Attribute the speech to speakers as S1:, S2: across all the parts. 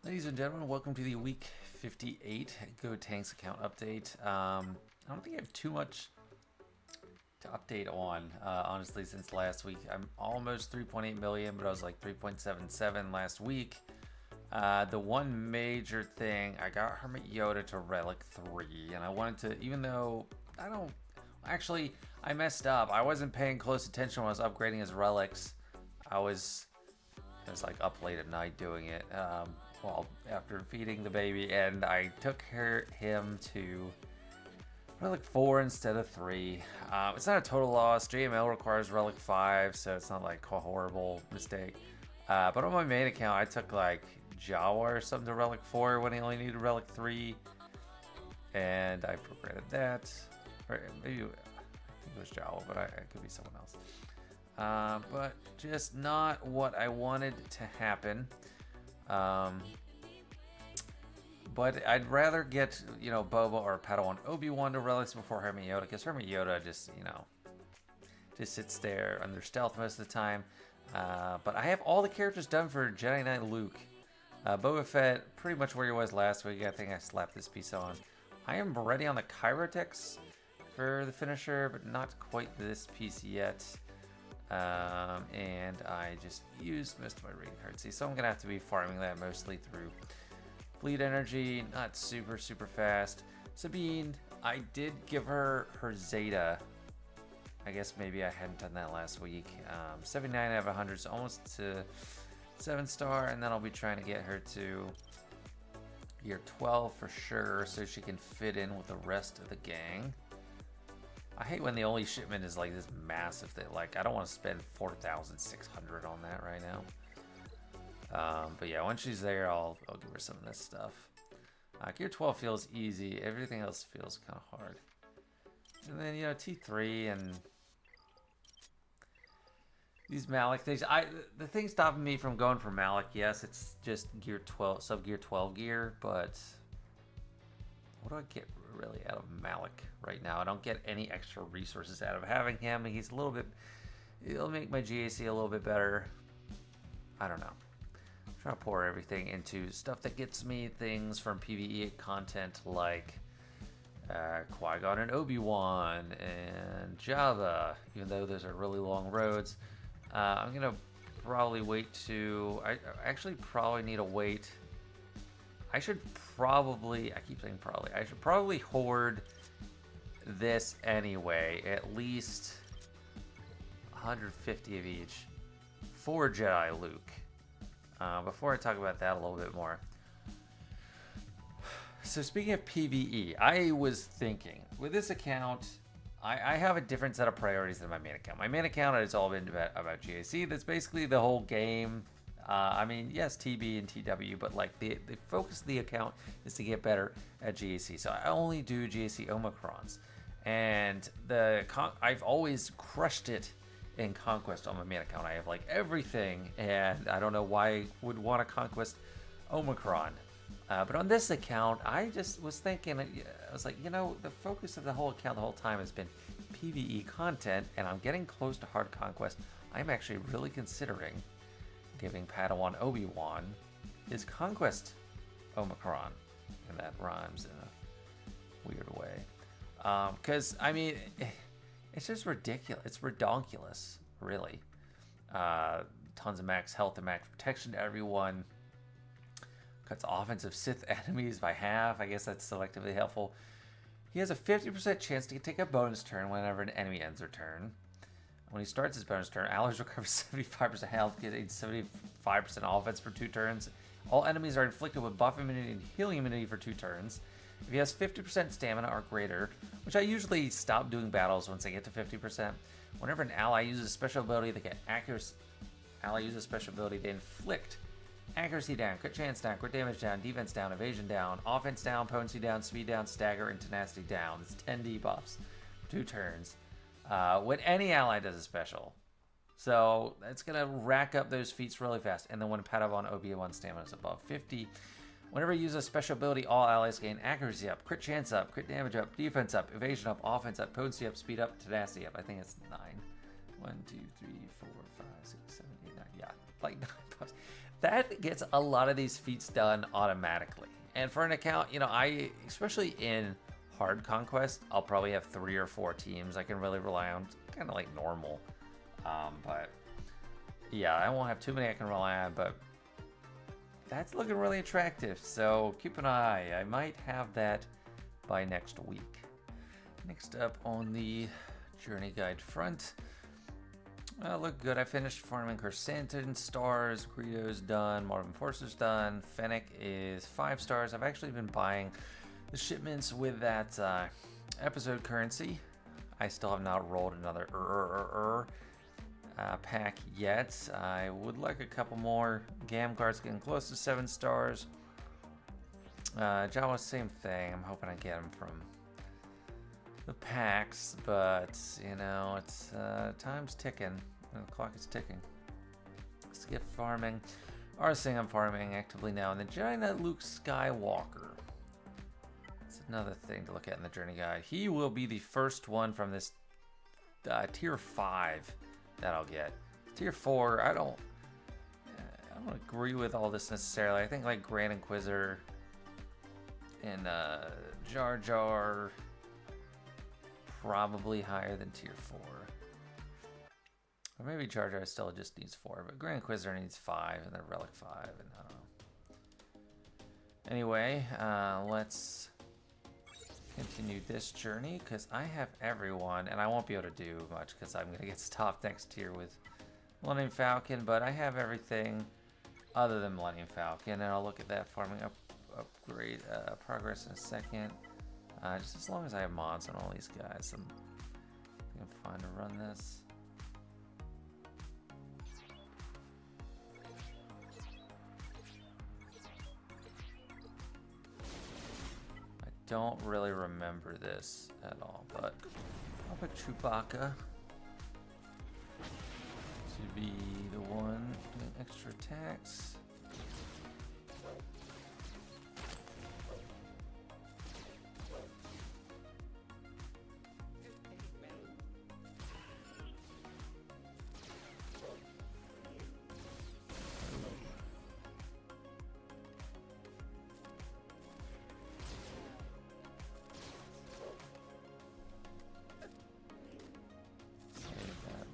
S1: Ladies and gentlemen, welcome to the week 58 Gotenks account update. I don't think I have too much to update on, honestly, since last week. I'm almost 3.8 million, but I was like 3.77 last week. The one major thing, I got Hermit Yoda to Relic 3, and I wanted to, even though I don't, actually, I messed up. I wasn't paying close attention when I was upgrading his relics. I was like up late at night doing it. Well, after feeding the baby, and I took him to Relic 4 instead of 3. It's not a total loss. JML requires Relic 5, so it's not like a horrible mistake. But on my main account, I took like Jawa or something to Relic 4 when he only needed Relic 3. And I regretted that. Or maybe, I think it was Jawa, but it could be someone else. But just not what I wanted to happen. But I'd rather get, Boba or Padawan Obi-Wan to relics before Hermit Yoda, because Hermit Yoda just sits there under stealth most of the time. But I have all the characters done for Jedi Knight Luke. Boba Fett, pretty much where he was last week. I think I slapped this piece on. I am ready on the Kyrotex for the finisher, but not quite this piece yet. And I just used most of my raid cards. So I'm going to have to be farming that mostly through Fleet Energy, not super fast. Sabine, I did give her Zeta. I guess maybe I hadn't done that last week. 79 out of 100, so almost to 7-star, and then I'll be trying to get her to year 12 for sure, so she can fit in with the rest of the gang. I hate when the only shipment is like this massive thing. Like, I don't want to spend 4,600 on that right now. But yeah, once she's there, I'll give her some of this stuff. Gear 12 feels easy. Everything else feels kind of hard. And then, T3 and these Malik things. The thing stopping me from going for Malik, yes, it's just gear 12, sub-gear 12 gear, but what do I get really out of Malik right now? I don't get any extra resources out of having him. He's a little bit, it'll make my GAC a little bit better. I don't know. I'm trying to pour everything into stuff that gets me things from PvE content like Qui-Gon and Obi-Wan and Java, even though those are really long roads. I'm going to probably wait to, I actually probably need to wait. I should probably, I keep saying probably, I should probably hoard this anyway, at least 150 of each for Jedi Luke. Before I talk about that a little bit more. So speaking of PvE, I was thinking, with this account, I have a different set of priorities than my main account. My main account has all been about GAC. That's basically the whole game. I mean, yes, TB and TW, but like the focus of the account is to get better at GAC. So I only do GAC Omicrons. And I've always crushed it in Conquest on my main account. I have like everything, and I don't know why I would want to Conquest Omicron. But on this account, I just was thinking, I was like, the focus of the whole account the whole time has been PvE content, and I'm getting close to hard conquest. I'm actually really considering giving Padawan Obi-Wan his Conquest Omicron, and that rhymes in a weird way. Because, I mean, it's just ridiculous. It's redonkulous, really. Tons of max health and max protection to everyone. Cuts offensive Sith enemies by half. I guess that's selectively helpful. He has a 50% chance to take a bonus turn whenever an enemy ends their turn. When he starts his bonus turn, allies recover 75% health, getting 75% offense for 2 turns. All enemies are inflicted with buff immunity and healing immunity for 2 turns. If he has 50% stamina or greater, which I usually stop doing battles once I get to 50%, whenever an ally uses a special ability, they get accuracy. Ally uses a special ability, they inflict accuracy down, crit chance down, crit damage down, defense down, evasion down, offense down, potency down, speed down, stagger, and tenacity down. It's 10 debuffs, 2 turns. When any ally does a special. So it's going to rack up those feats really fast. And then when Padawan Obi-Wan stamina is above 50, whenever you use a special ability, all allies gain accuracy up, crit chance up, crit damage up, defense up, evasion up, offense up, potency up, speed up, tenacity up. I think it's 9. 1, 2, 3, 4, 5, 6, 7, 8, 9. Yeah, like 9 buffs. that gets a lot of these feats done automatically. And for an account, you know, especially in hard conquest, I'll probably have 3 or 4 teams I can really rely on, kind of like normal. But yeah, I won't have too many I can rely on, but that's looking really attractive. So keep an eye. I might have that by next week. Next up on the journey guide front. Look good. I finished farming Chrysanthemum stars. Greedo's done. Marvin Forcer's done. Fennec is 5 stars. I've actually been buying the shipments with that episode currency. I still have not rolled another pack yet. I would like a couple more. Gamguard's getting close to 7 stars. Jawa, same thing. I'm hoping I get them from the packs, but you know, it's time's ticking. The clock is ticking. Skip farming. Arsing I'm farming actively now. And the Giant Luke Skywalker. That's another thing to look at in the journey guide. He will be the first one from this tier 5 that I'll get. Tier 4, I don't agree with all this necessarily. I think like Grand Inquisitor and Jar Jar probably higher than tier 4. Or maybe Jar Jar still just needs 4, but Grand Inquisitor needs 5 and then Relic 5, and I don't know. Anyway, let's continue this journey because I have everyone, and I won't be able to do much because I'm gonna get stopped next year with Millennium Falcon, but I have everything other than Millennium Falcon, and I'll look at that farming upgrade progress in a second. Just as long as I have mods on all these guys, I'm fine to run this. I don't really remember this at all, but I'll pick Chewbacca to be the one doing extra attacks.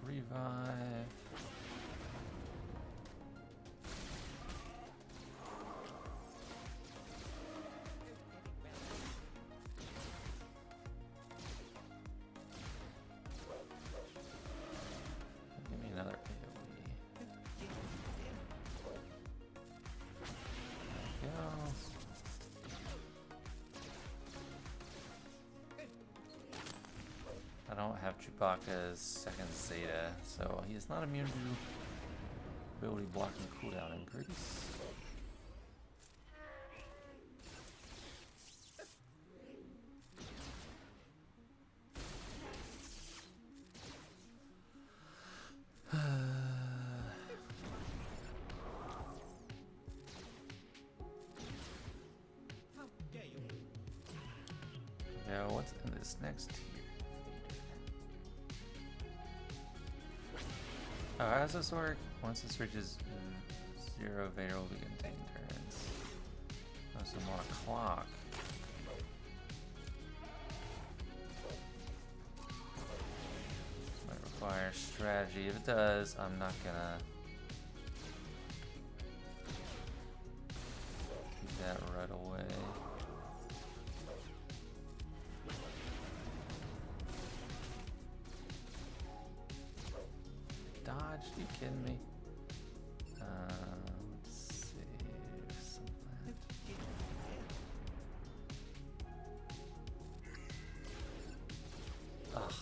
S1: Revive. Give me another AoE. There we go. I don't have Chewbacca's second Zeta, so he is not immune to ability blocking cooldown increase. Now, what's in this next tier? Oh, how does this work? Once this reaches 0, Vader will begin taking turns. Oh, so I'm on a clock. This might require strategy. If it does, I'm not gonna do that right away. Dodge? Are you kidding me? Let's save some of that. Ugh.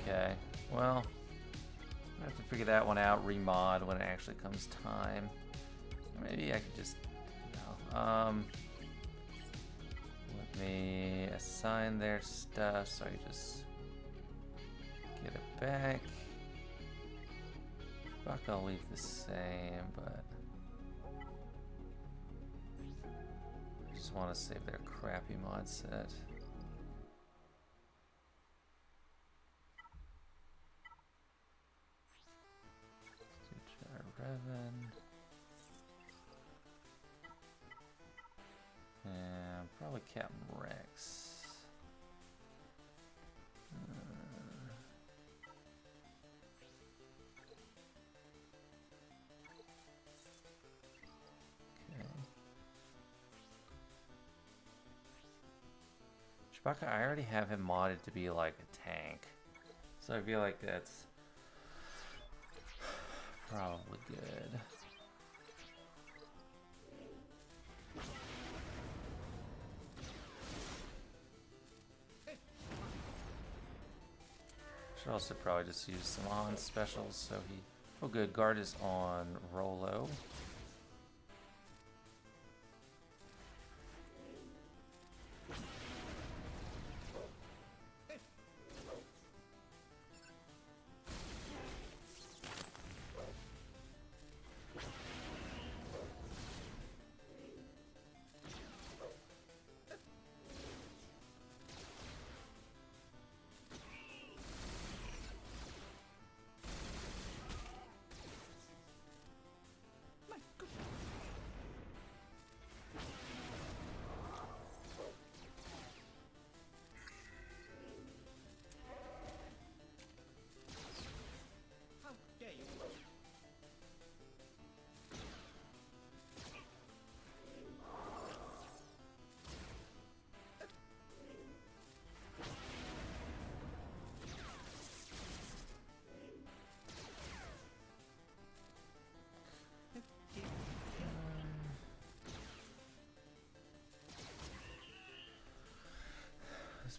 S1: Okay, well, I have to figure that one out, remod when it actually comes time. Maybe I could just, let me assign their stuff so I can just get it back. Buck I'll leave the same, but just want to save their crappy mod set. Revan. And probably Captain Rex. Okay. Chewbacca, I already have him modded to be like a tank. So I feel like that's probably good. Should also probably just use some on specials so he... Oh good, guard is on Rolo.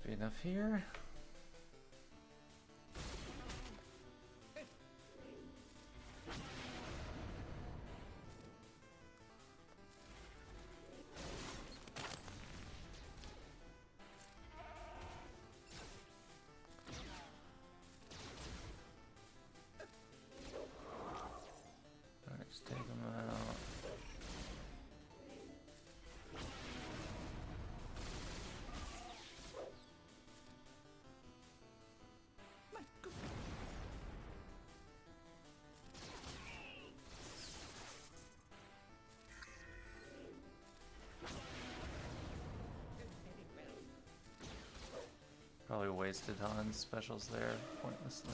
S1: Be enough here. Let's take them out. Probably wasted on specials there pointlessly.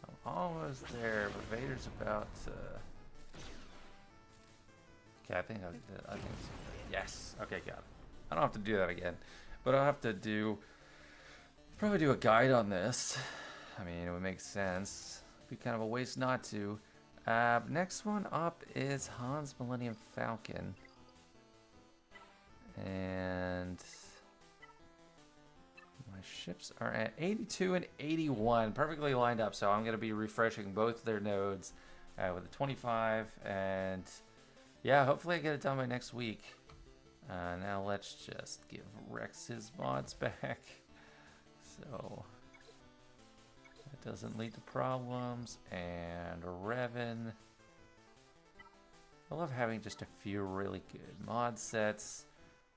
S1: I'm almost there, but Vader's about to... Okay, I think it's... Yes! Okay, got it. I don't have to do that again. But I'll have to probably do a guide on this. I mean, it would make sense. Be kind of a waste not to. Next one up is Han's Millennium Falcon. And my ships are at 82 and 81, perfectly lined up. So I'm going to be refreshing both their nodes with a 25. And yeah, hopefully I get it done by next week. Now let's just give Rex his mods back. So... doesn't lead to problems. And Revan. I love having just a few really good mod sets.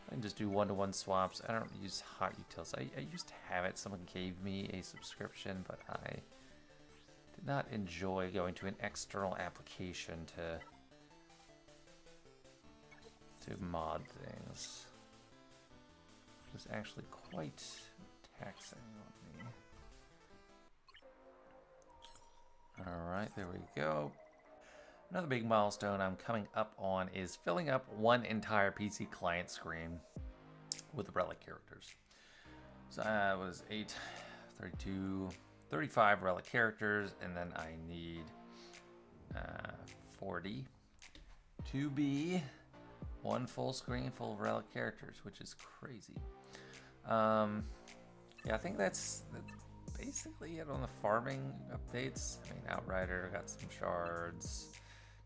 S1: I can just do one-to-one swaps. I don't use hot utils. I used to have it. Someone gave me a subscription, but I did not enjoy going to an external application to mod things. It was actually quite taxing on me. Alright, there we go. Another big milestone I'm coming up on is filling up one entire PC client screen with relic characters. So I was 8, 32, 35 relic characters, and then I need 40 to be one full screen full of relic characters, which is crazy. Yeah, I think that's basically it on the farming updates. I mean, Outrider got some shards.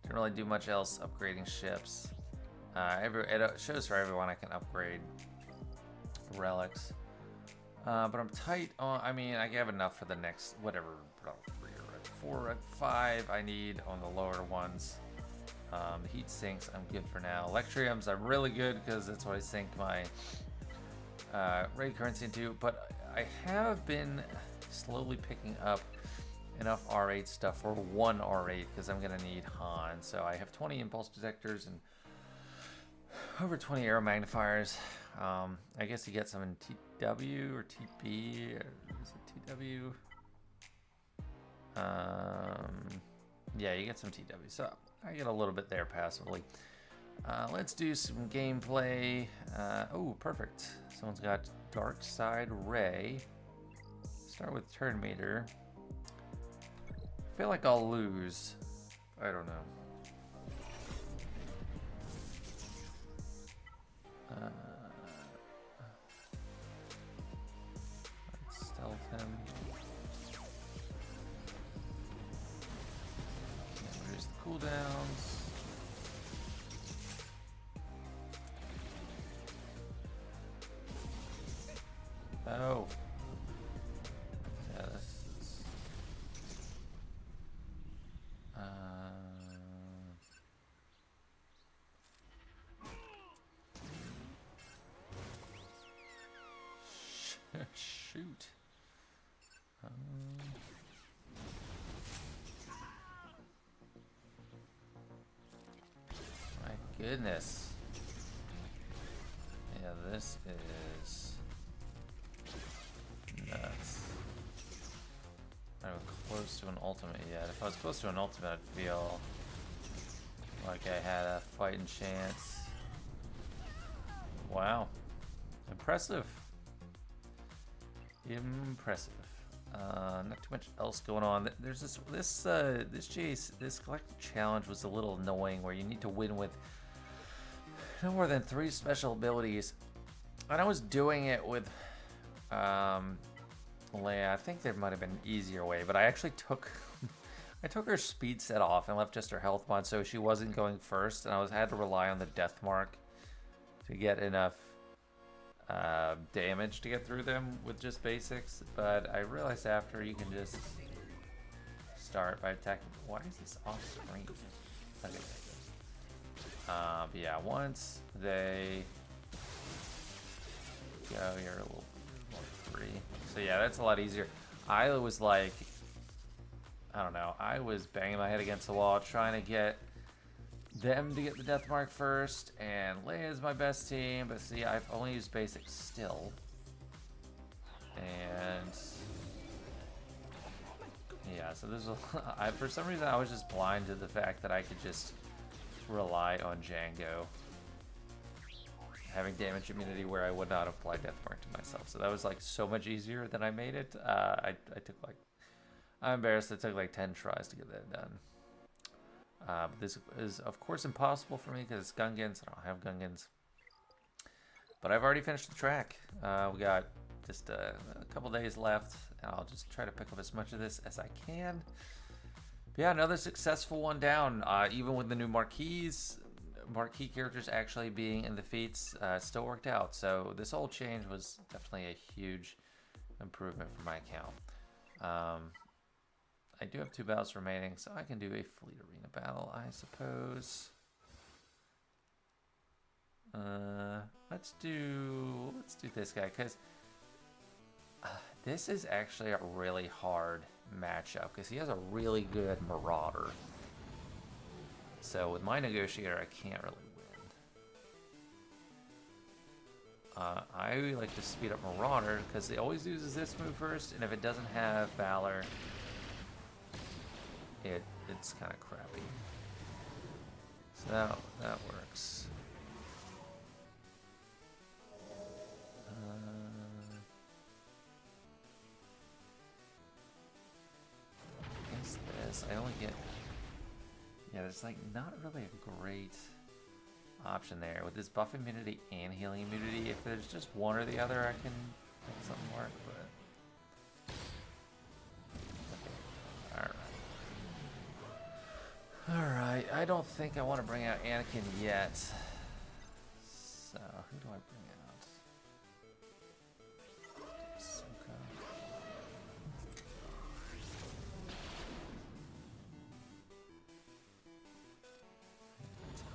S1: Didn't really do much else upgrading ships. It shows for everyone I can upgrade relics. But I'm tight on, I mean, I have enough for the next, whatever, 3 or 4 or 5 I need on the lower ones. The heat sinks, I'm good for now. Electriums, I'm really good because that's what I sink my raid currency into. But I have been slowly picking up enough R8 stuff for 1 R8 because I'm going to need Han. So I have 20 impulse detectors and over 20 arrow magnifiers. I guess you get some in TW or TP, or is it TW? Yeah, you get some TW. So I get a little bit there passively. Let's do some gameplay. Oh, perfect. Someone's got Dark Side Ray. Start with turn meter. I feel like I'll lose. I don't know. Let's stealth him. And reduce the cooldowns. Oh. Yeah, this is... Shoot. My goodness. Yeah, this is nuts. I'm close to an ultimate yet. If I was close to an ultimate, I'd feel like I had a fighting chance. Wow. Impressive. Impressive. Not too much else going on. There's this collective challenge was a little annoying, where you need to win with no more than 3 special abilities. And I was doing it with Leia. I think there might have been an easier way, but I actually took I took her speed set off and left just her health mod, so she wasn't going first, and had to rely on the death mark to get enough damage to get through them with just basics. But I realized after, you can just start by attacking. Why is this off screen? Okay, there it goes. But yeah, once they go, you're a little more free. So yeah, that's a lot easier. I was like, I don't know, I was banging my head against the wall trying to get them to get the death mark first, and Leia's my best team, but see, I've only used basics still. And yeah, so this was, for some reason I was just blind to the fact that I could just rely on Django having damage immunity where I would not apply death mark to myself. So that was like so much easier than I made it. I took like, I'm embarrassed, it took like 10 tries to get that done. This is of course impossible for me because it's Gungans. I don't have Gungans. But I've already finished the track. We got just a couple days left. I'll just try to pick up as much of this as I can. But yeah, another successful one down. Even with the new marquee characters actually being in the feats, still worked out. So this whole change was definitely a huge improvement for my account. I do have 2 battles remaining, so I can do a fleet arena battle, I suppose. Let's do this guy, because this is actually a really hard matchup, because he has a really good Marauder. So with my Negotiator, I can't really win. I like to speed up Marauder, because it always uses this move first, and if it doesn't have Valor, it's kind of crappy. So that works. Against this, I only get... Yeah, there's like not really a great option there. With this buff immunity and healing immunity, if there's just one or the other, I can make something work, but... Alright, I don't think I want to bring out Anakin yet. So, who do I bring out?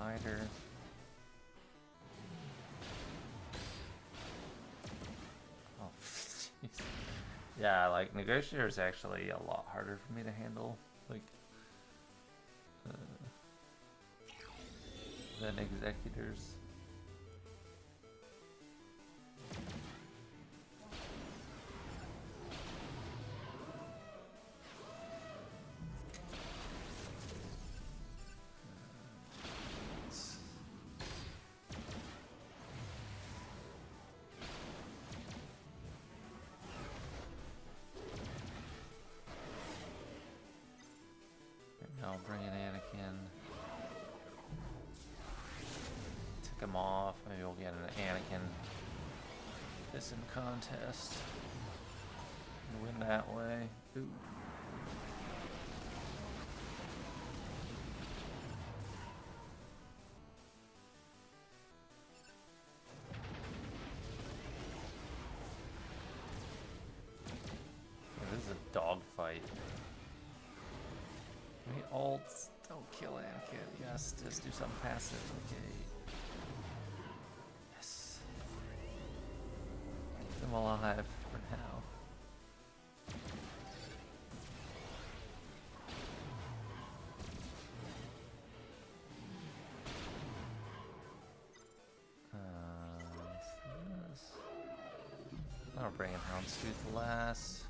S1: either. Oh, jeez. Yeah, like Negotiator is actually a lot harder for me to handle, like, than Executors. I'll bring in Anakin. Take him off. Maybe we'll get an Anakin Pissing contest. And win that way. Ooh. Yeah, this is a dogfight. Give me ults. Don't kill Anakin. Yes, just do something passive. Okay. Yes. Keep them alive for now. I'll bring in Houndstooth last.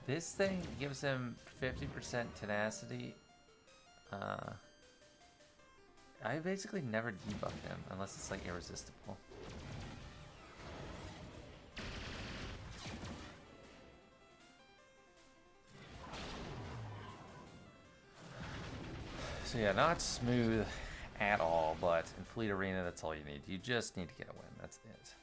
S1: This thing gives him 50% tenacity. I basically never debuff him unless it's like irresistible. So yeah, not smooth at all, but in Fleet Arena, that's all you need. You just need to get a win. That's it.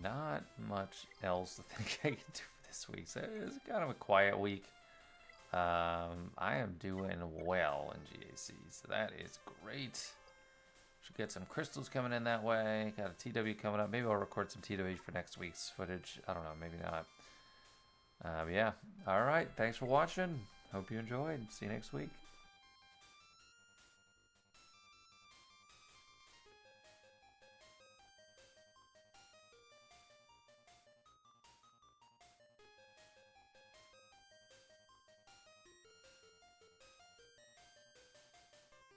S1: Not much else I think I can do for this week. So it's kind of a quiet week. I am doing well in GAC, so that is great. Should get some crystals coming in that way. Got a TW coming up. Maybe I'll record some TW for next week's footage. I don't know, maybe not. But yeah, all right. Thanks for watching. Hope you enjoyed. See you next week.